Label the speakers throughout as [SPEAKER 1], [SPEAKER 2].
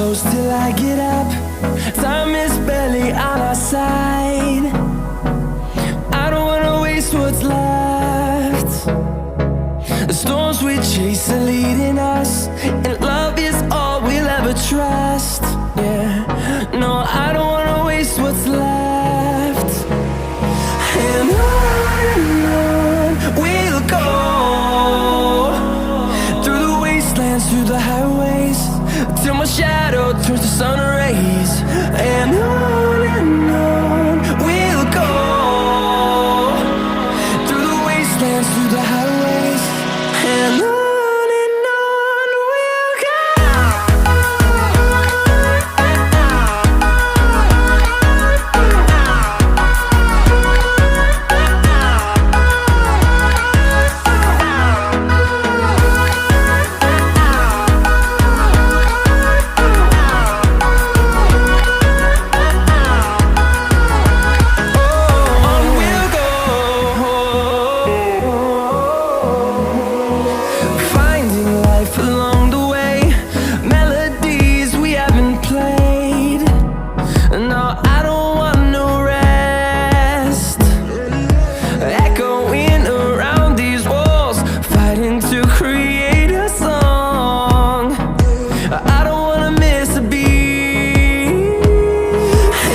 [SPEAKER 1] close till I get up. Time is barely on our side. I don't wanna waste what's left. The storms we chase are leading us, and love is all we'll ever trust. Yeah, no, I don't wanna waste what's left. And on we'll go, through the wastelands, through the highways, till my shadow turns to sun rays. And on we'll go, through the wastelands, through the highways, and on we'll go. Along the way, melodies we haven't played. No, I don't want no rest. Echoing around these walls, fighting to create a song. I don't wanna miss a beat.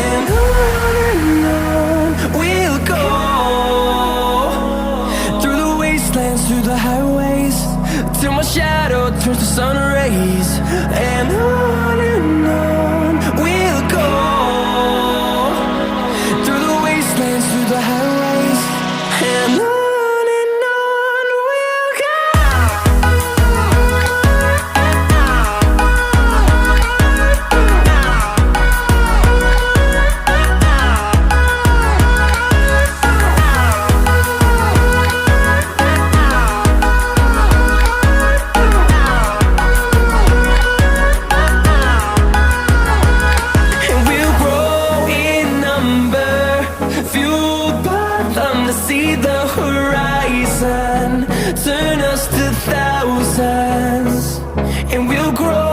[SPEAKER 1] And on we'll go, through the wastelands, through the highways, till my shadow turns to sun rays. And on we'll go, through the wastelands, through the highways, and on we'll go. To see the horizon turn us to thousands, and we'll grow